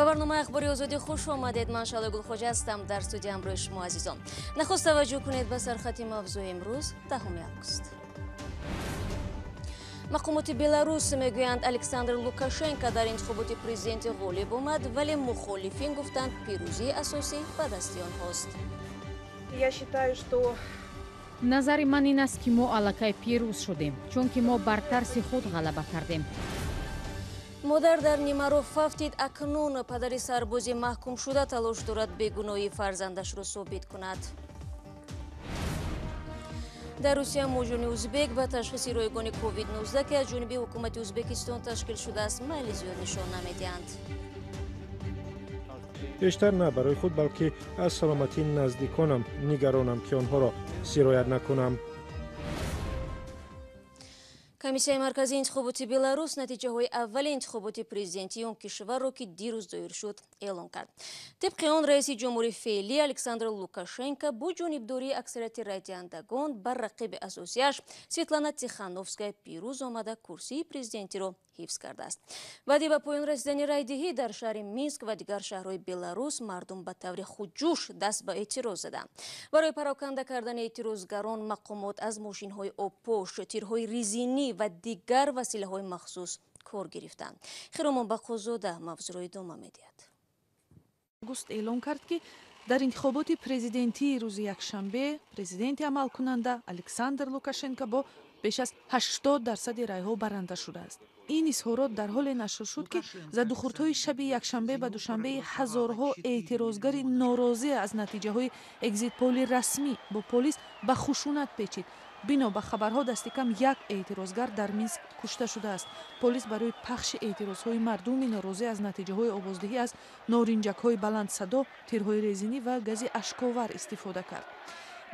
ба барномаи ахбори озодӣ хуш омадед. Ман Шалои Гулхоҷа ҳастам. дар студия ҳамроҳи шумо азизон. нахуст таваҷҷӯҳ кунед ба сархати мавзӯи имрӯз 10 август. мақомоти Беларус мегӯянд Александр Лукашенко дар интихоботи президентӣ ғолиб омад, вале мухолифин гуфтанд пирӯзии асосӣ ба дасти онҳост. Я считаю, что назари ман ин аст ки мо аллакай пирӯз шудем, чунки мо бар тарси худ ғалаба кардем. модар дар Нимаров фафтид акнун падари сарбози маҳкумшуда талош дорад бегуноҳии фарзандашро собит кунад. дар Русия муҷони узбек ба ташхиси ройгони COVID-19 ки аз ҷониби ҳукумати Узбекистон ташкил шудааст майли зиёд нишон намедиҳанд. бештар на барои худ, балки аз саломатии наздиконам нигаронам, ки онҳоро сироят накунам. комиссияи марказии интихоботи Беларус натиҷаҳои аввали интихоботи президентии он кишварро ки дирӯз доир шуд эълон кард. тибқи он раиси ҷумҳурии феълӣ Александр Лукашенко бо ҷонибдории аксарияти райдиҳандагон бар рақиби асосияш Светлана Тихановская пирӯз омада курсии президентиро ҳифз кардааст. баъди ба поён расидани райдиҳӣ дар шаҳри Минск ва дигар шаҳрҳои Беларус мардум ба таври худҷӯш даст ба эътироз заданд. барои пароканда кардани эътирозгарон мақомот аз мошинҳои обпош, тирҳои резинӣ ва дигар василаҳои махсус кор гирифтанд. Хиромон Бақозода мавзӯъро идома медиҳад. август эълон кард ки дар интихоботи президентии рӯзи якшанбе президенти амалкунанда Александр Лукашенко бо беш аз 80% райҳо баранда шудааст. ин изҳорот дар ҳоле нашр шуд ки задухурдҳои шаби якшанбе ба душанбе ҳазорҳо эътирозгари норозӣ аз натиҷаҳои экзитполи расмӣ бо полис ба хушунат печид. бино ба хабарҳо дасти кам як эътирозгар дар Минск кушта шудааст. полис барои пахши эътирозҳои мардуми норозӣ аз натиҷаҳои овоздиҳӣ аз норинҷакҳои баландсадо, тирҳои резинӣ ва гази ашковар истифода кард.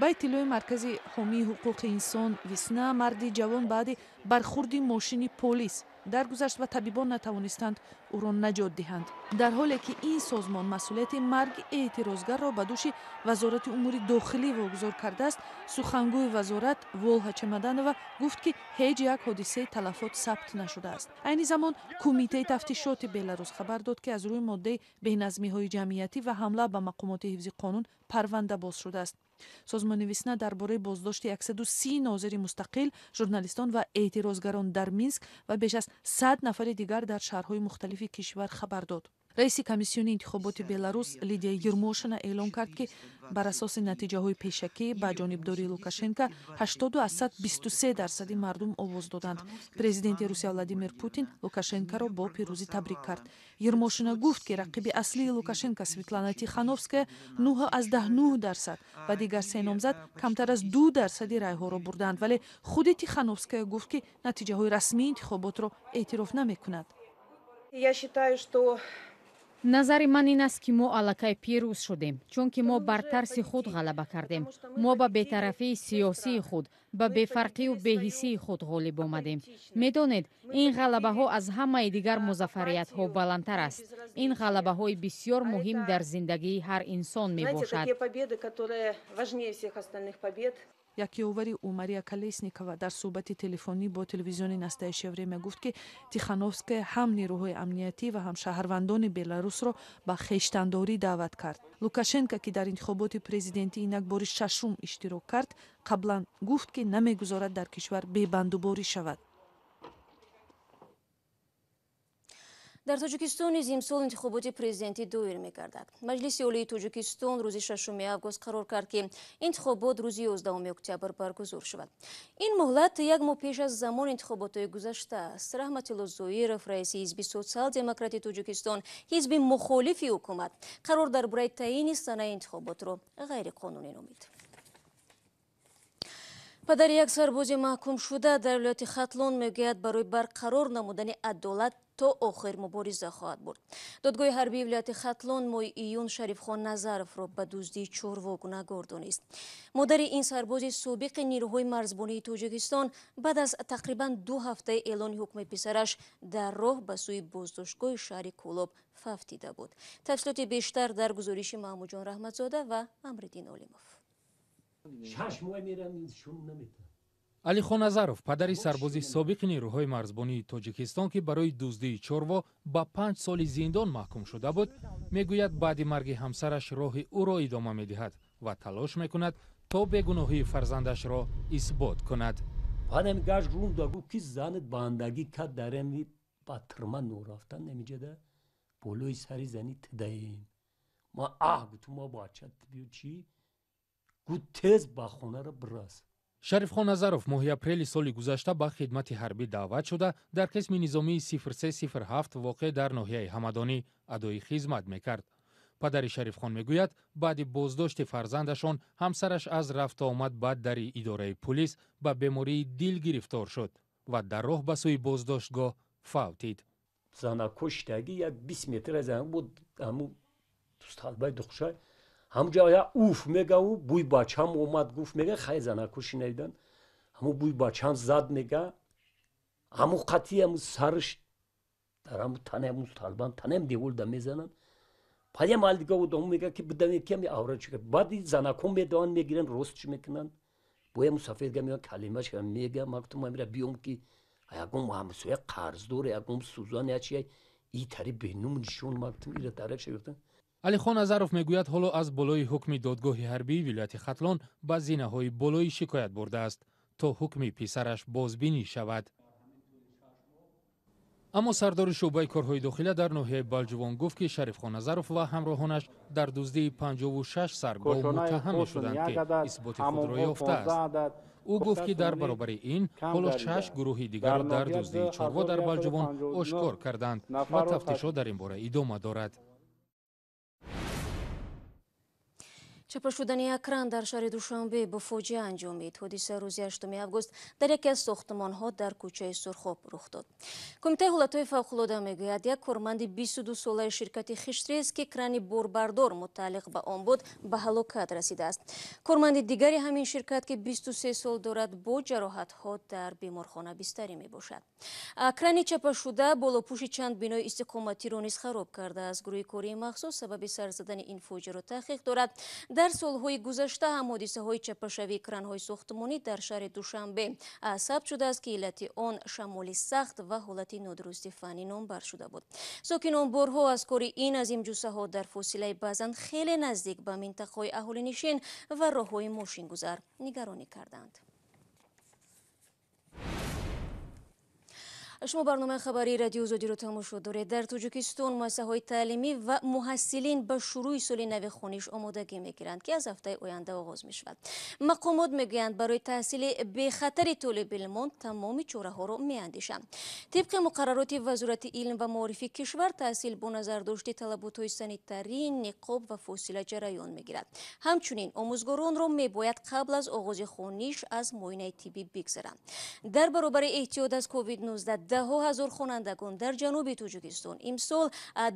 ба иттилои маркази ҳомии ҳуқуқи инсон Весна, марди ҷавон баъди бархурди мошини полис даргузашт ва табибон натавонистанд ӯро наҷот диҳанд. дар ҳоле ки ин созмон масъулияти марги эътирозгарро ба дӯши вазорати умури дохилӣ вогузор кардааст, сухангӯи вазорат Волҳа Чемаданова гуфт ки ҳеҷ як ҳодисаи талафот сабт нашудааст. айни замон кумитаи тафтишоти Беларус хабар дод ки аз рӯи моддаи беназмиҳои ҷамъиятӣ ва ҳамла ба мақомоти ҳифзи қонун парванда боз шудааст. созмони Весна дар бораи боздошти 130 нозири мустақил, журналистон ва эътирозгарон дар Минск ва беш аз 100 нафари дигар дар шаҳрҳои мухталифи кишвар хабар дод. раиси комиссиони интихоботи Беларус Лидия Ермошина эълон кард ки бар асоси натиҷаҳои пешакӣ ба ҷонибдории Лукашенко 80-23% мардум овоз доданд. президенти Русия Владимир Путин Лукашенкоро бо пирӯзӣ табрик кард. Ермошина гуфт ки рақиби аслии Лукашенко Светлана Тихановская 9% ва дигар се номзад камтар аз 2% райҳоро бурданд, вале худи Тихановская гуфт ки натиҷаҳои расмии интихоботро эътироф намекунад. я считаю, что назари ман ин аст ки мо аллакай пирӯз шудем, чунки мо бар тарси худ ғалаба кардем. мо ба бетарафии сиёсии худ, ба бефарқию беҳисии худ ғолиб омадем. медонед, ин ғалабаҳо аз ҳамаи дигар музаффариятҳо баландтар аст. ин ғалабаҳои бисёр муҳим дар зиндагии ҳар инсон мебошад. якиовари ӯ Мария Колесникова дар суҳбати телефонӣ бо телевизиони Настаишия время гуфт ки Тихановская ҳам нерӯҳои амниятӣ ва ҳам шаҳрвандони Беларусро ба хештандорӣ даъват кард. Лукашенко ки дар интихоботи президентӣ инак бори шашум иштирок кард, қаблан гуфт ки намегузорад дар кишвар бебандуборӣ шавад. дар Тоҷикистон низ имсол интихоботи президентӣ доир мегардад. маҷлиси олии Тоҷикистон рӯзи 6 август қарор кард ки интихобот рӯзи 11 октябр баргузор шавад. ин муҳлат як моҳ пеш аз замони интихоботҳои гузашта аст. Раҳматилло Зоиров, раиси ҳизби социал-демократии Тоҷикистон, ҳизби мухолифи ҳукумат, қарор дар бораи таъини санаи интихоботро ғайриқонунӣ номид. падари як сарбози маҳкумшуда дар вилояти Хатлон мегӯяд барои барқарор намудани адолат то охир мубориза хоҳад бурд. додгоҳи ҳарбии вилояти Хатлон моҳи июн Шарифхон Назаровро ба дуздии чорвогу нагардонист. модари ин сарбози собиқи нирӯҳои марзбонии Тоҷикистон баъд аз тақрибан 2 ҳафтаи эълони ҳукми писараш дар роҳ ба сӯи боздоштгоҳи шаҳри Кӯлоб фафтида буд. тафсилоти бештар дар гузориши Маҳмудҷон Раҳматзода ва Амриддин Олимов. алихон назаров падари сарбози собиқи нерӯҳои марзбонии тоҷикистон ки барои дуздии чорво ба 5 соли зиндон маҳкум шуда буд мегӯяд баъди марги ҳамсараш роҳи ӯро идома медиҳад ва талош мекунад то бегуноҳии фарзандашро исбот кунад. Hanem gaş rundagu ki zanit bandagi kad daremi batırma nuraftan nemicede boloy sari zani tedayim. Ma gutu ma bachat biyo chi gut tez ba khonara bras. шарифхон назаров моҳи апрели соли гузашта ба хидмати ҳарбӣ даъват шуда дар қисми низомии 0307 воқеъ дар ноҳияи ҳамадонӣ адои хизмат мекард. падари шарифхон мегӯяд баъди боздошти фарзандашон ҳамсараш аз рафтуомад ба дари идораи пулис ба бемории дил гирифтор шуд ва дар роҳ ба сӯи боздоштгоҳ фавтид. Zanakoshtagi yak 20 metr az bu amu stalbay duxshay hamja ya uf mega u buy bacham omad guf mega khay zanakosh neydan hamu buy bacham zad mega hamu qati hamu sarsh daram tanem stalban tanem devul da mezanan payam aldiga u dom mega ki bidane ki mi avra çıkar badi zanakom medan megiren rost çmeknan bu ya musafir gamiyan kalimash mega maktum amira biyom ki ayagum hamsoya qarzdor ayagum suzan yachi итари бенум нишон мактум ира дарак шавта алихон назаров мегӯяд ҳоло аз болои ҳукми додгоҳи ҳарбии вилояти хатлон ба зинаҳои болоӣ шикоят бурдааст то ҳукми писараш бозбинӣ шавад. аммо сардори шӯъбаи корҳои дохила дар ноҳияи балҷувон гуфт ки шарифхон назаров ва ҳамроҳонаш дар дуздии 56 саргоҳ муттаҳам мешуданд ки исботи худро ёфтааст. ӯ гуфт ки дар баробари ин ҳоло 6 гурӯҳи дигарро дар дуздии чорво дар балҷувон ошкор карданд ва тафтишот дар ин бора идома дорад. чапа шудани акран дар шаҳри душанбе бо фоҷиа анҷомид. ҳодиса рӯзи 8 август дар яке аз сохтмонҳо дар кӯчаи сурхоб рух дод. кумитаи ҳолатҳои фавқулода мегӯяд як корманди 22-солаи ширкати хиштрез ки крани борбардор мутааллиқ ба он буд ба ҳалокат расидааст. корманди дигари ҳамин ширкат ки 23 сол дорад бо ҷароҳатҳо дар беморхона бистарӣ мебошад. крани чапашуда болопӯши чанд бинои истиқоматиро низ хароб кардааст. гурӯҳи кории махсус сабаби сар задани ин фоҷиаро таҳқиқ дорад. дар солҳои гузашта ҳам ҳодисаҳои чапашавии кранҳои сохтмонӣ дар шаҳри душанбе сабт шудааст ки иллати он шамоли сахт ва ҳолати нодурусти фанӣ номбар шуда буд. сокинон борҳо аз кори ин азим ҷуссаҳо дар фосилаи баъзан хеле наздик ба минтақаҳои аҳолинишин ва роҳҳои мошингузар нигаронӣ карданд. шумо барномаи хабари радиои озодиро тамошо доред. дар тоҷикистон муассисаҳои таълимӣ ва муҳассилин ба шурӯи соли нави хониш омодагӣ мегиранд ки аз ҳафтаи оянда оғоз мешавад. мақомот мегӯянд барои таҳсили бехатари толибилмон тамоми чораҳоро меандешанд. тибқи муқаррароти вазорати илм ва маорифи кишвар таҳсил бо назардошти талаботҳои санитарӣ, ниқоб ва фосила ҷараён мегирад. ҳамчунин омӯзгоронро мебояд қабл аз оғози хониш аз муоинаи тиббӣ бигзаранд. дар баробари эҳтиёт аз COVID-19 даҳҳо ҳазор хонандагон дар ҷануби тоҷикистон имсол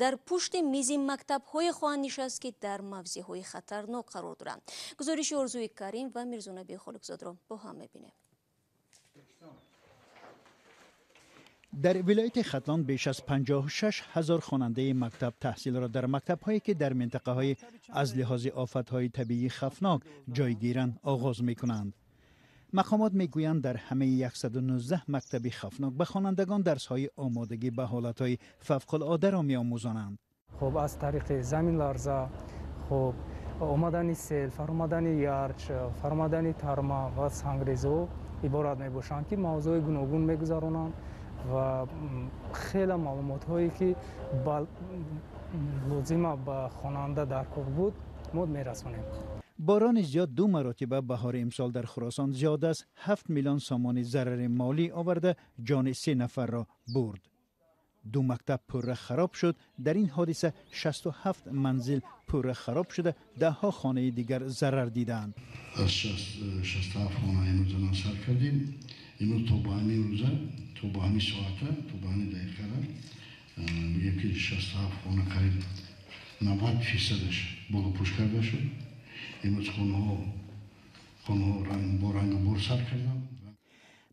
дар пушти мизи мактабҳое хоҳанд нишаст ки дар мавзеъҳои хатарнок қарор доранд. гузориши Орзуи Карим ва Мирзонаби Холикзодро бо ҳам мебинем. در ولایت خطلان بیش از 56 هزار خواننده مکتب تحصیل را در مکتب‌هایی که در منطقه‌های از لحاظ آفت‌های طبیعی خطرناک جایگیرند آغاز می‌کنند. مقامات میگویند در همه 119 مکتب خطرناک به خوانندگان درس‌های آمادگی به حالت‌های فوق‌العاده را می‌آموزانند. خب از طریق زمین لرزه، خب آمدن سیل، فرآمدن یارچ، فرآمدن ترما و سنگریزو عبارت میباشند که موضوع گوناگون میگذرانند و خیلی معلومات هایی که لازمه به خواننده در کار بود ما میرسونیم. باران زیاد 2 مرتبه بهار امسال در خراسان زیاد از 7 میلیون سامان ضرر مالی آورده جان 3 نفر را برد. 2 مکتب پره خراب شد. در این حادثه 67 منزل پره خراب شده، 10 خانه دیگر ضرر دیدند. از 67 خانه امروز سر کردیم. امروز تو با همین روزه، تو با همین ساعته، تو با همین دقیقه میگیم که 67 خانه قریب 90% بالا پوش کرده شد. امروز خانه ها با رنگ بور سر کردن.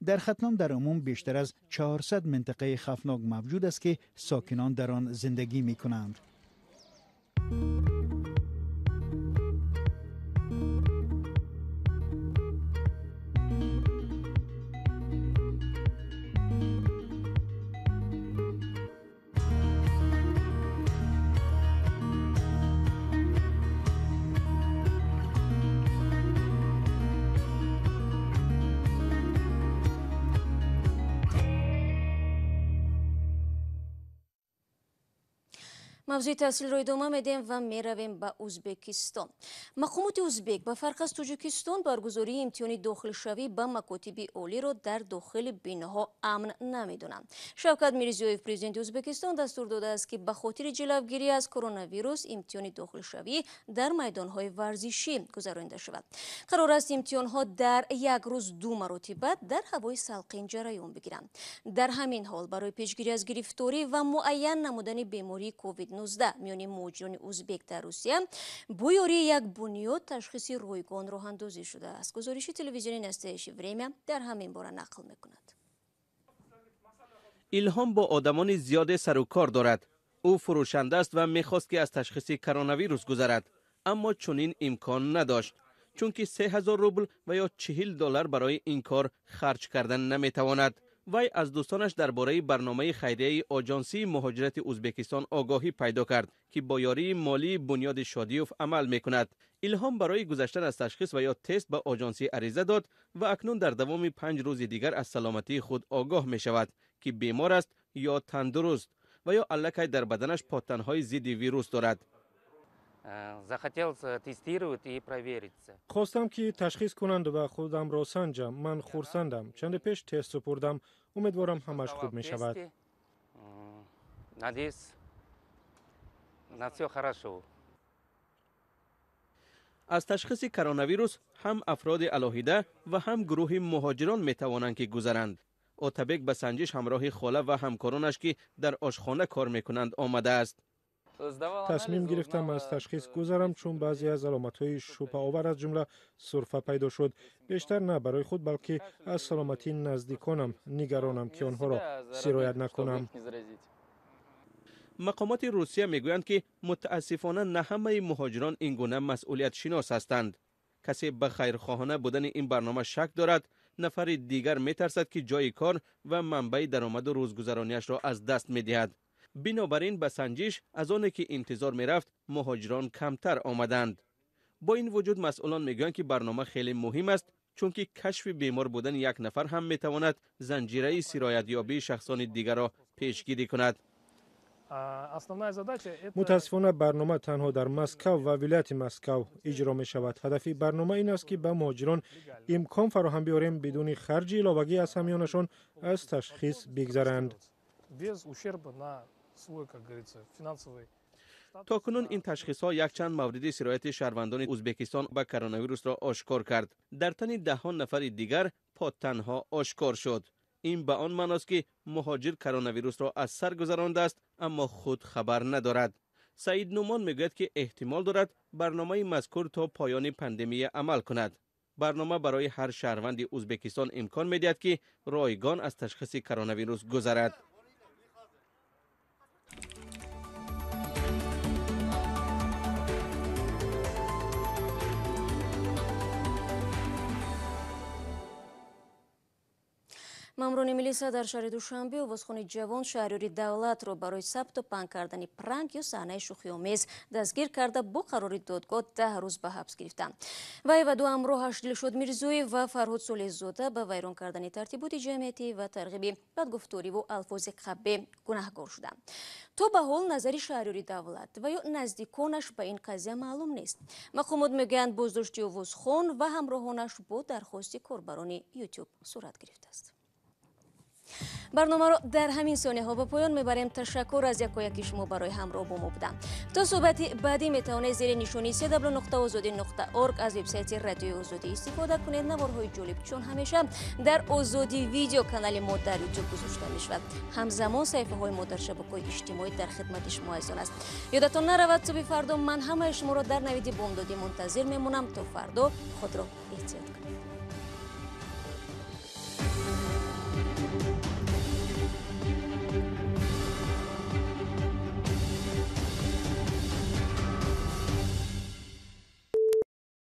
در خطلان در عموم بیشتر از 400 منطقه خطرناک موجود است که ساکنان در آن زندگی می کنند. мавзӯи таҳсилро идома медем ва меравем ба ӯзбекистон. мақомоти ӯзбек ба фарқ аз тоҷикистон баргузории имтиҳони дохилшавӣ ба макотиби олиро дар дохили биноҳо амн намедонанд. Шавкат Мирзиёев, президенти Ӯзбекистон, дастур додааст ки ба хотири ҷилавгирӣ аз коронавирус имтиҳони дохилшавӣ дар майдонҳои варзишӣ гузаронида шавад. қарор аст имтиҳонҳо дар як рӯз 2 маротиба дар ҳавои салқин ҷараён бигиранд. дар ҳамин ҳол барои пешгирӣ аз гирифторӣ ва муайян намудани бемории COVID-19 миёни муҳоҷирони ӯзбек дар Русия бо ёрии як бунёд ташхиси ройгон роҳандозӣ шудааст. гузориши телевизиони настоящее время дар ҳамин бора нақл мекунад. илҳом бо одамони зиёде сару кор дорад. ӯ фурӯшанда аст ва мехост ки аз ташхиси коронавирус гузарад, аммо чунин имкон надошт, чунки 3000 рубл ва ё $40 барои ин кор харҷ кардан наметавонад. вай аз дӯстонаш дар бораи барномаи хайрияи оҷонсии муҳоҷирати Ӯзбекистон огоҳӣ пайдо кард ки бо ёрии молии Бунёди Шодиёв амал мекунад. илҳом барои гузаштан аз ташхис ва ё тест ба оҷонсӣ ариза дод ва акнун дар давоми 5 рӯзи дигар аз саломатии худ огоҳ мешавад ки бемор аст ё тандуруст ва ё аллакай дар баданаш подтанҳои зидди вирус дорад. Захотел тестировать и провериться. خواستم که تشخیص کنند و خودم را سنجم. من خرسندم. چند پیش تست سپردم. امیدوارم همش خوب می شود. Надеюсь, на все хорошо. از تشخیص کرونا هم افراد علاهیده و هم گروه مهاجران می توانند که گذرند. اتابک به سنجش همراه خاله و همکارانش که در آشخانه کار میکنند آمده است. تصمیم گرفتم از تشخیص گذرم چون بعضی از علامت‌های شبهه آور از جمله سرفه پیدا شد. بیشتر نه برای خود بلکه از سلامتی نزدیکانم نگرانم که آنها را سرایت نکنم. مقامات روسیه میگویند که متاسفانه نه همه مهاجران این گونه مسئولیت شناس هستند. کسی به خیرخواهانه بودن این برنامه شک دارد، نفر دیگر میترسد که جای کار و منبع درآمد و روزگذرانیش را از دست میدهد. بنابراین به سنجش از آنی که انتظار میرفت مهاجران کمتر آمدند. با این وجود مسئولان میگویند که برنامه خیلی مهم است، چون که کشف بیمار بودن یک نفر هم میتواند زنجیره سرایت یابی شخصان دیگر را پیشگیری کند. متاسفانه برنامه تنها در مسکو و ولایت مسکو اجرا می شود. هدف برنامه این است که به مهاجران امکان فراهم بیاریم بدون خرج علاوه‌ای از همیانشان از تشخیص بگذرند. تا کنون این تشخیص ها یک چند مورد سرایت شهروندان ازبکستان به کرونا را آشکار کرد. در تن دهان نفر دیگر پادتنها آشکار شد. این به آن معنی است که مهاجر کرونا را از سر گذرانده است اما خود خبر ندارد. سعید نومان میگوید که احتمال دارد برنامه مذکور تا پایان پاندمی عمل کند. برنامه برای هر شهروند ازبکستان امکان میدهد که رایگان از تشخیص کرونا گذرد. маъмурони милиса дар шаҳри душанбе овозхони ҷавон шаҳрёри давлатро барои сабту панҳ кардани пранк ё саҳнаи шӯхиомез дастгир карда бо қарори додгоҳ 10 рӯз ба ҳабс гирифтанд. вай ва ду ҳамроҳаш Дилшод Мирзоев ва Фарҳод Солеҳзода ба вайрон кардани тартиботи ҷамъиятӣ ва тарғиби бадгуфториву алфози қаббе гунаҳкор шуданд. то ба ҳол назари шаҳрёри давлат ва ё наздиконаш ба ин қазия маълум нест. мақомот мегӯянд боздошти овозхон ва ҳамроҳонаш бо дархости корбарони YouTube сурат гирифтааст. барномаро дар ҳамин сониҳаҳо ба поён мебарем. ташаккур аз якояки шумо барои ҳамроҳ бо мо буданд. то суҳбати баъдӣ метавонед зери нишони www.ozodi.org аз вебсайти радиои озодӣ истифода кунед. наворҳои ҷолиб чун ҳамеша дар озодӣ видео канали мо дар YouTube гузошта мешавад. ҳамзамон саҳифаҳои мо дар шабакаҳои иҷтимоӣ дар хидмати шумо азизон аст. ёдатон наравад субҳи фардо ман ҳамаи шуморо дар навиди бомдодӣ мунтазир мемонам. то фардо худро эҳтиёт кунед.